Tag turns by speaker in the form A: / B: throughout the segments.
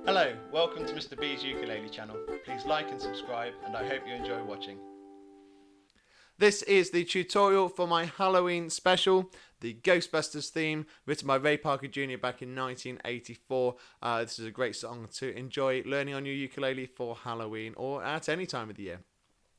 A: Hello, welcome to Mr. B's Ukulele channel. Please like and subscribe, and I hope you enjoy watching. This is the tutorial for my Halloween special, the Ghostbusters theme, written by Ray Parker Jr. back in 1984. This is a great song to enjoy learning on your ukulele for Halloween or at any time of the year.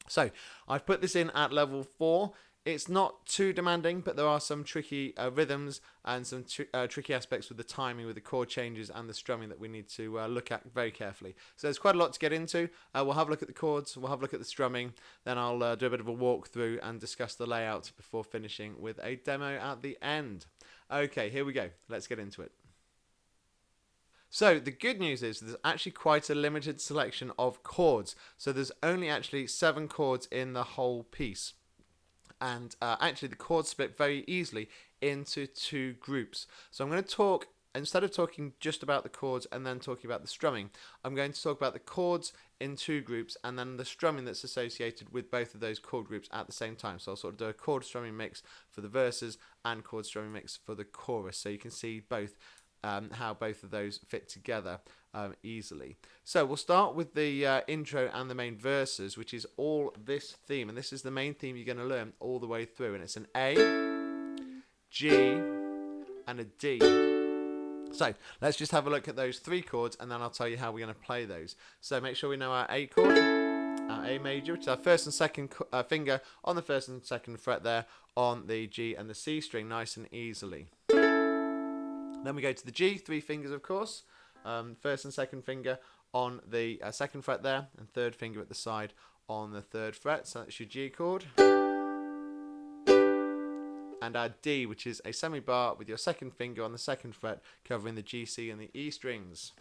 A: So, I've put this in at level 4. It's not too demanding, but there are some tricky rhythms and some tricky aspects with the timing, with the chord changes and the strumming that we need to look at very carefully. So there's quite a lot to get into. We'll have a look at the chords, we'll have a look at the strumming, then I'll do a bit of a walkthrough and discuss the layout before finishing with a demo at the end. Okay, here we go. Let's get into it. So the good news is there's actually quite a limited selection of chords. So there's only actually 7 chords in the whole piece. And actually the chords split very easily into 2 groups. So I'm going to talk, instead of talking just about the chords and then talking about the strumming, I'm going to talk about the chords in 2 groups and then the strumming that's associated with both of those chord groups at the same time. So I'll sort of do a chord strumming mix for the verses and chord strumming mix for the chorus, so you can see both how both of those fit together easily. So we'll start with the intro and the main verses, which is all this theme, and this is the main theme you're going to learn all the way through, and it's an A, G and a D. So let's just have a look at those 3 chords and then I'll tell you how we're going to play those. So make sure we know our A chord, our A major, which is our first and second finger on the first and second fret there on the G and the C string, nice and easily. Then we go to the G, 3 fingers of course, first and second finger on the second fret there, and third finger at the side on the 3rd fret, so that's your G chord. And our D, which is a semi-bar with your second finger on the 2nd fret, covering the G, C and the E strings.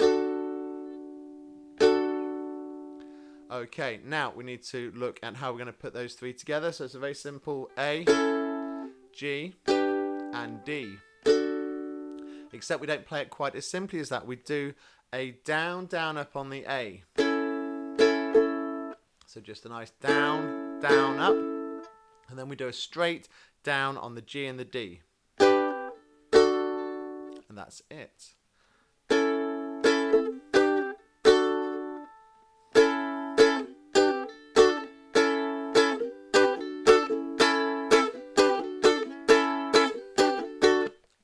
A: Okay, now we need to look at how we're going to put those 3 together, so it's a very simple A, G and D. Except we don't play it quite as simply as that. We do a down, down, up on the A. So just a nice down, down, up. And then we do a straight down on the G and the D. And that's it.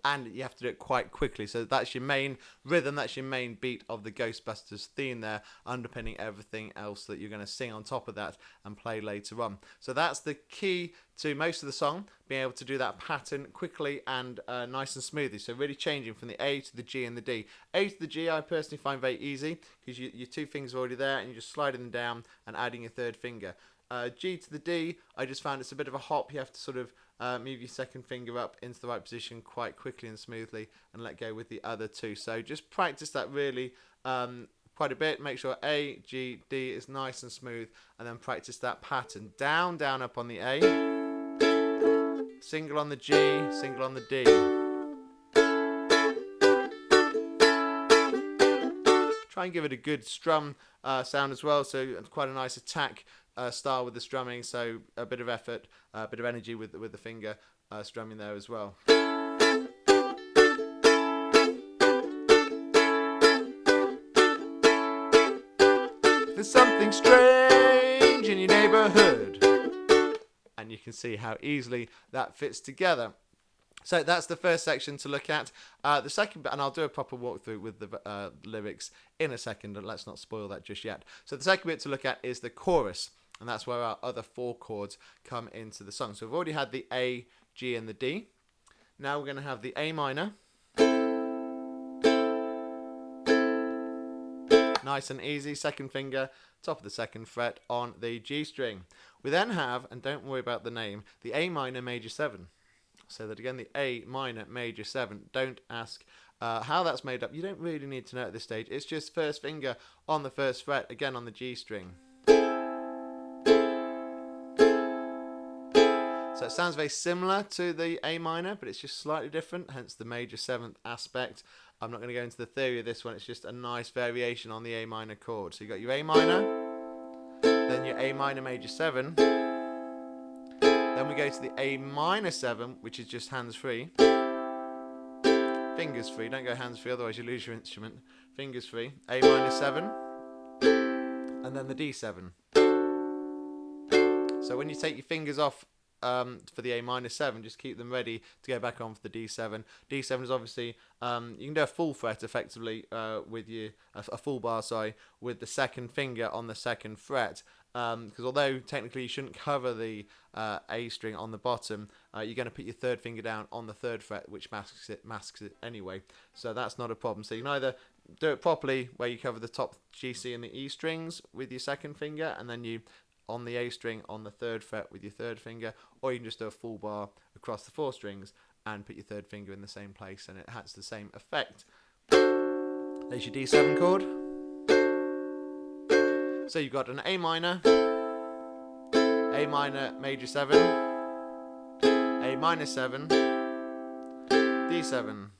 A: And you have to do it quite quickly, so that's your main rhythm, that's your main beat of the Ghostbusters theme there, underpinning everything else that you're going to sing on top of that and play later on. So that's the key to most of the song, being able to do that pattern quickly and nice and smoothly, so really changing from the A to the G and the D. A to the G I personally find very easy, because your 2 fingers are already there and you're just sliding them down and adding your 3rd finger. G to the D, I just found it's a bit of a hop. You have to sort of move your 2nd finger up into the right position quite quickly and smoothly and let go with the other 2. So just practice that really quite a bit. Make sure A, G, D is nice and smooth, and then practice that pattern. Down, down, up on the A, single on the G, single on the D. Try and give it a good strum sound as well, so it's quite a nice attack style with the strumming, so a bit of effort, a bit of energy with the finger strumming there as well. There's something strange in your neighborhood, and you can see how easily that fits together. So that's the first section to look at. The second bit, and I'll do a proper walkthrough with the lyrics in a second, and let's not spoil that just yet. So the second bit to look at is the chorus, and that's where our other 4 chords come into the song. So we've already had the A, G and the D. Now we're going to have the A minor. Nice and easy, 2nd finger, top of the 2nd fret on the G string. We then have, and don't worry about the name, the A minor major 7. So that again, the A minor major 7. Don't ask how that's made up. You don't really need to know at this stage. It's just 1st finger on the 1st fret, again on the G string. So it sounds very similar to the A minor, but it's just slightly different, hence the major 7th aspect. I'm not going to go into the theory of this one, it's just a nice variation on the A minor chord. So you've got your A minor, then your A minor major 7, then we go to the A minor 7, which is just hands free, fingers free, don't go hands free, otherwise you lose your instrument. Fingers free, A minor 7, and then the D7. So when you take your fingers off for the A minor 7, just keep them ready to go back on for the D7. D7 is obviously, you can do a full fret effectively with a full bar, sorry, with the second finger on the second fret. Because although technically you shouldn't cover the A string on the bottom, you're going to put your third finger down on the third fret, which masks it anyway. So that's not a problem. So you can either do it properly, where you cover the top G, C, and the E strings with your second finger, and then you on the A string on the third fret with your third finger, or you can just do a full bar across the 4 strings and put your third finger in the same place, and it has the same effect. There's your D7 chord. So you've got an A minor major 7, A minor 7, D7.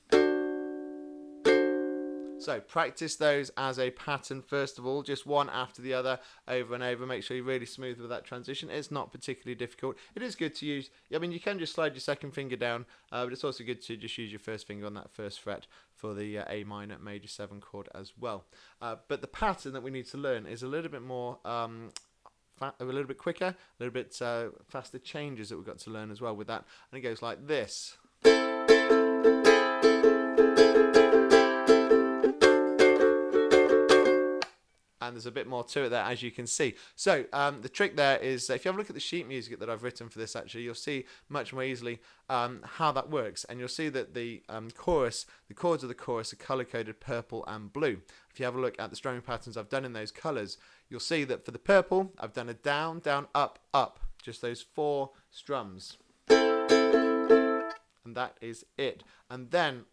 A: So practice those as a pattern first of all, just one after the other, over and over. Make sure you're really smooth with that transition. It's not particularly difficult. It is good to use, I mean, you can just slide your second finger down, but it's also good to just use your first finger on that first fret for the A minor major 7 chord as well. But the pattern that we need to learn is a little bit more, a little bit quicker, a little bit faster changes that we've got to learn as well with that. And it goes like this. And there's a bit more to it there, as you can see. So the trick there is, if you have a look at the sheet music that I've written for this, actually, you'll see much more easily how that works. And you'll see that the chorus, the chords of the chorus are color-coded purple and blue. If you have a look at the strumming patterns I've done in those colors, you'll see that for the purple, I've done a down, down, up, up. Just those 4 strums. And that is it. And then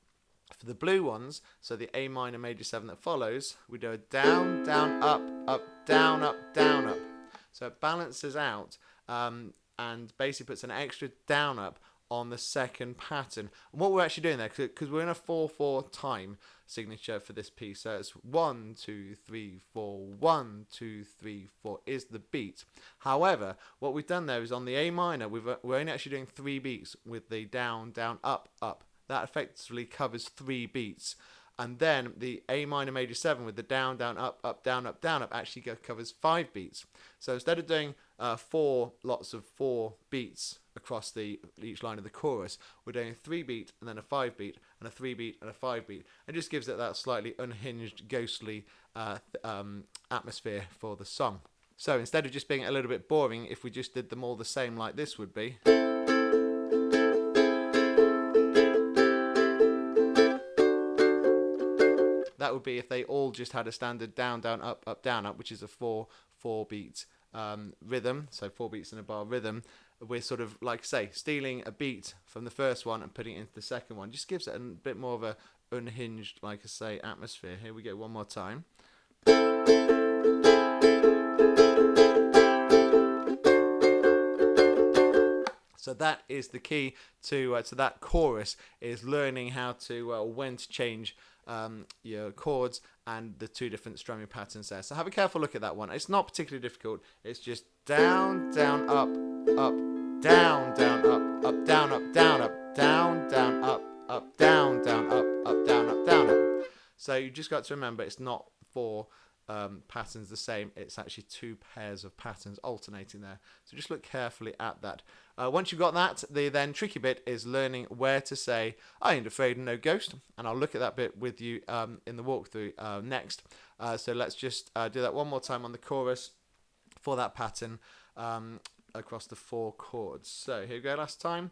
A: for the blue ones, so the A minor major 7 that follows, we do a down, down, up, up, down, up, down, up. So it balances out and basically puts an extra down up on the second pattern. And what we're actually doing there, because we're in a 4/4 time signature for this piece, so it's 1, 2, 3, 4, 1, 2, 3, 4 is the beat. However, what we've done there is on the A minor, we're only actually doing 3 beats with the down, down, up, up. That effectively covers 3 beats. And then the A minor major 7 with the down, down, up, up, down, up, down, up actually covers 5 beats. So instead of doing 4 lots of 4 beats across each line of the chorus, we're doing a 3 beat and then a 5 beat and a 3 beat and a 5 beat. It just gives it that slightly unhinged, ghostly atmosphere for the song. So instead of just being a little bit boring, if we just did them all the same like this would be. That would be if they all just had a standard down, down, up, up, down, up, which is a 4/4 beat rhythm. So 4 beats in a bar rhythm. We're sort of, like I say, stealing a beat from the first one and putting it into the second one. Just gives it a bit more of a unhinged, like I say, atmosphere. Here we go one more time. So that is the key to that chorus, is learning how to when to change your chords and the 2 different strumming patterns there. So have a careful look at that one. It's not particularly difficult. It's just down, down, up, up, down, down, up, up, down, up, down, up, down, down, up, up, down, down, up, up, down, up, down, up. So you just got to remember it's not 4 patterns the same. It's actually 2 pairs of patterns alternating there. So just look carefully at that. Once you've got that, the then tricky bit is learning where to say "I ain't afraid of no ghost," and I'll look at that bit with you in the walkthrough next. So let's just do that one more time on the chorus for that pattern across the 4 chords. So here we go. Last time: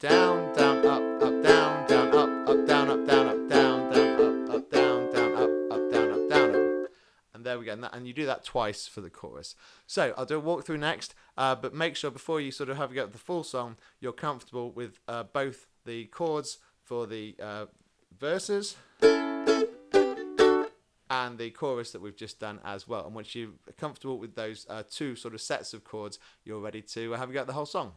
A: down, down, up, up, down, down, up, up, down, up, down, up, down, down, up, down, down, up, up, down, up, down, up. And there we go, and you do that twice for the chorus. So I'll do a walkthrough next, but make sure before you sort of have a go at the full song, you're comfortable with both the chords for the verses and the chorus that we've just done as well. And once you're comfortable with those 2 sort of sets of chords, you're ready to have a go at the whole song.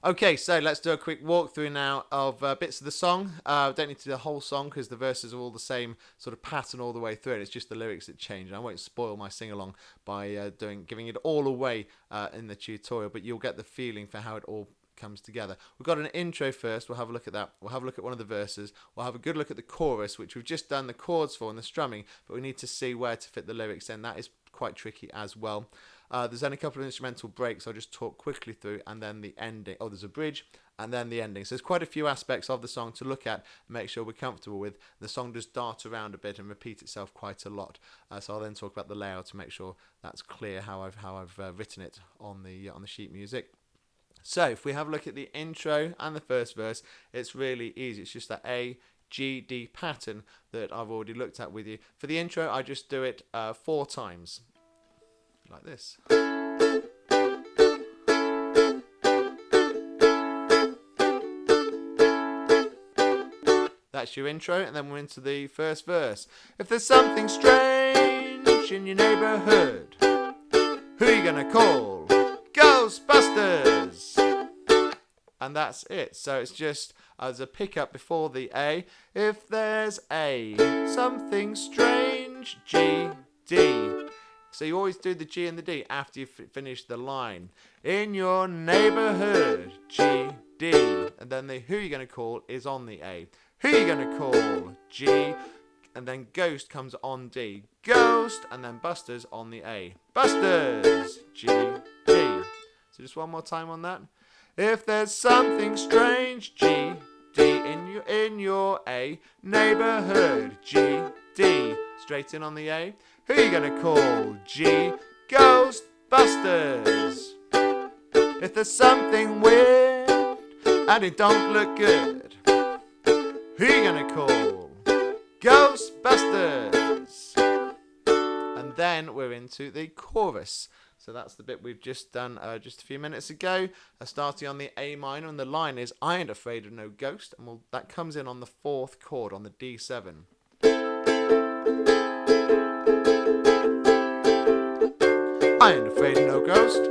A: Okay, so let's do a quick walkthrough now of bits of the song. Don't need to do the whole song because the verses are all the same sort of pattern all the way through it. It's just the lyrics that change. I won't spoil my sing-along by giving it all away in the tutorial, but you'll get the feeling for how it all comes together. We've got an intro first. We'll have a look at that. We'll have a look at one of the verses. We'll have a good look at the chorus, which we've just done the chords for and the strumming, but we need to see where to fit the lyrics in. That is quite tricky as well. There's then a couple of instrumental breaks I'll just talk quickly through, and then the ending. Oh, there's a bridge and then the ending. So there's quite a few aspects of the song to look at and make sure we're comfortable with. The song does dart around a bit and repeat itself quite a lot. So I'll then talk about the layout to make sure that's clear how I've written it on the sheet music. So if we have a look at the intro and the first verse, it's really easy. It's just that A, G, D pattern that I've already looked at with you. For the intro, I just do it 4 times. Like this. That's your intro, and then we're into the first verse. If there's something strange in your neighborhood, who are you gonna call? Ghostbusters! And that's it. So it's just as a pickup before the A. If there's something strange, G, D. So you always do the G and the D after you finish the line. In your neighborhood, G, D. And then the who you're going to call is on the A. Who you're going to call, G. And then ghost comes on D. Ghost, and then Busters on the A. Busters, G, D. So just one more time on that. If there's something strange, G, D. In your A. Neighborhood, G, D. Straight in on the A. Who are you going to call? G. Ghostbusters. If there's something weird and it don't look good, who are you going to call? Ghostbusters. And then we're into the chorus. So that's the bit we've just done just a few minutes ago. Starting on the A minor, and the line is I ain't afraid of no ghost. And that comes in on the 4th chord on the D7. I ain't afraid of no ghost.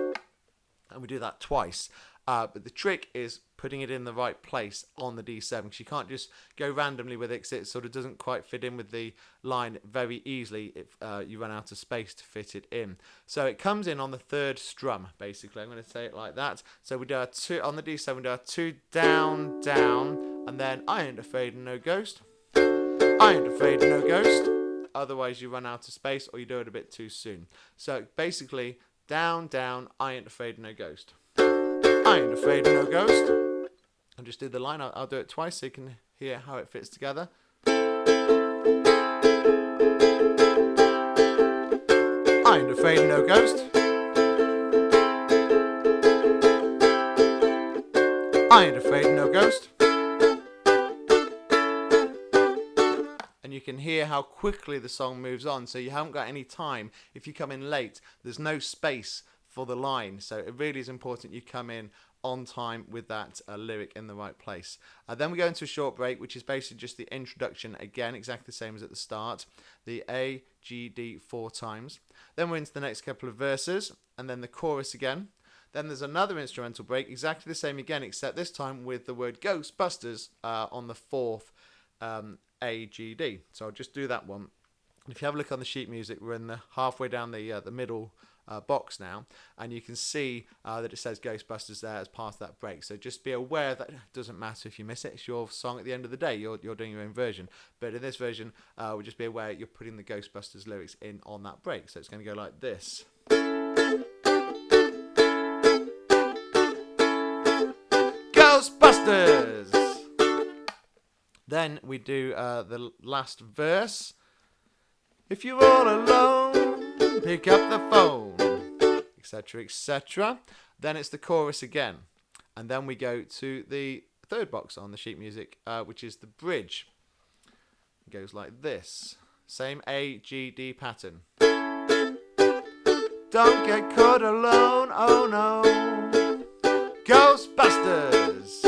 A: And we do that twice. But the trick is putting it in the right place on the D7, because you can't just go randomly with it, because it sort of doesn't quite fit in with the line very easily if you run out of space to fit it in. So it comes in on the 3rd strum, basically. I'm going to say it like that. So we do our 2 on the D7, we do our 2 down, down, and then I ain't afraid of no ghost. I ain't afraid of no ghost. Otherwise you run out of space or you do it a bit too soon. So basically, down, down, I ain't afraid of no ghost. I ain't afraid of no ghost. I'll just do the line. I'll do it twice so you can hear how it fits together. I ain't afraid of no ghost. I ain't afraid of no ghost. And you can hear how quickly the song moves on, so you haven't got any time. If you come in late, there's no space for the line, so it really is important you come in on time with that lyric in the right place. Then we go into a short break, which is basically just the introduction again, exactly the same as at the start. The A, G, D 4 times. Then we're into the next couple of verses, and then the chorus again. Then there's another instrumental break, exactly the same again, except this time with the word Ghostbusters on the 4th A, G, D. So I'll just do that one. If you have a look on the sheet music, we're in the halfway down the middle box now, and you can see that it says Ghostbusters there as part of that break. So just be aware that it doesn't matter if you miss it. It's your song at the end of the day. You're doing your own version. But in this version, we'll just be aware you're putting the Ghostbusters lyrics in on that break. So it's going to go like this. Ghostbusters! Then we do the last verse. If you're all alone, pick up the phone, etc., etc. Then it's the chorus again. And then we go to the 3rd box on the sheet music, which is the bridge. It goes like this. Same A, G, D pattern. Don't get caught alone, oh no. Ghostbusters!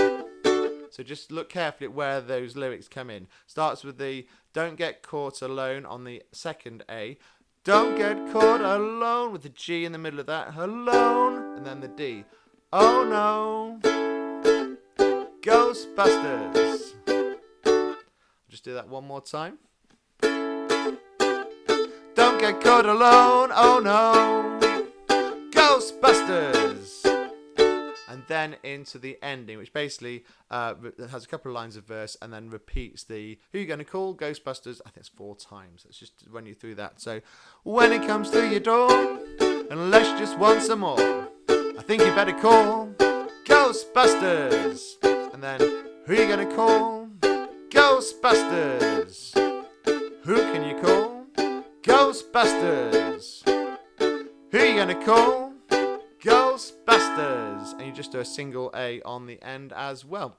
A: So just look carefully at where those lyrics come in. Starts with the don't get caught alone on the 2nd A. Don't get caught alone with the G in the middle of that. Alone. And then the D. Oh no. Ghostbusters. I'll just do that one more time. Don't get caught alone. Oh no. Ghostbusters. and then into the ending, which basically has a couple of lines of verse and then repeats the "Who you gonna call?" Ghostbusters. I think it's 4 times. Let's just run you through that. So, when it comes through your door, unless you just want some more, I think you better call Ghostbusters. And then, who you gonna call? Ghostbusters. Who can you call? Ghostbusters. Who you gonna call? Ghostbusters. And you just do a single A on the end as well.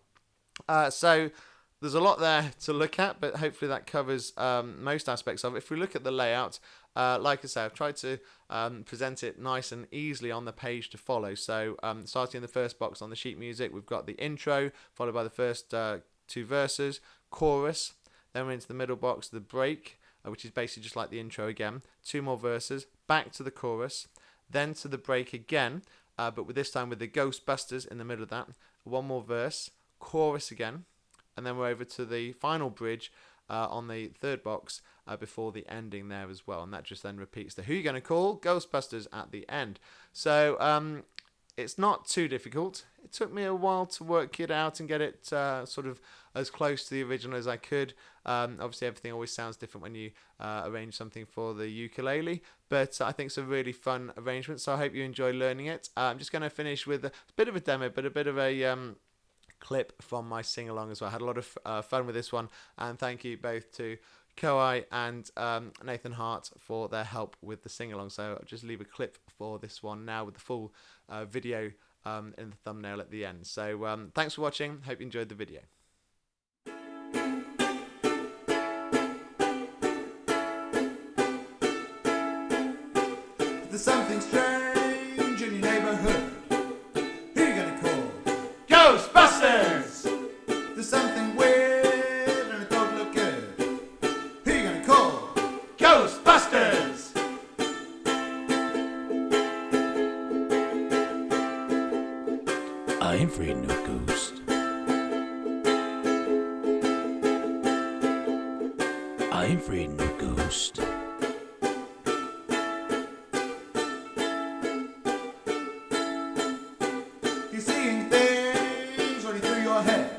A: So there's a lot there to look at, but hopefully that covers most aspects of it. If we look at the layout, like I say, I've tried to present it nice and easily on the page to follow. So starting in the first box on the sheet music, we've got the intro, followed by the first 2 verses, chorus, then we're into the middle box, the break, which is basically just like the intro again, 2 more verses, back to the chorus, then to the break again, but with this time with the Ghostbusters in the middle of that, 1 more verse, chorus again, and then we're over to the final bridge on the third box before the ending there as well, and that just then repeats the "Who you gonna call? Ghostbusters" at the end. So it's not too difficult. It took me a while to work it out and get it sort of as close to the original as I could. Obviously, everything always sounds different when you arrange something for the ukulele, but I think it's a really fun arrangement, so I hope you enjoy learning it. I'm just going to finish with a bit of a demo, but a bit of a clip from my sing-along as well. I had a lot of fun with this one, and thank you both to Koi and Nathan Hart for their help with the sing-along. So I'll just leave a clip for this one now with the full video in the thumbnail at the end. So thanks for watching. Hope you enjoyed the video. There's something strange in your neighborhood. Who you gonna call? Ghostbusters! There's something weird and it don't look good. Who you gonna call? Ghostbusters!
B: I ain't afraid of no ghost. I ain't afraid of no ghost.
A: You're seeing things running through your head.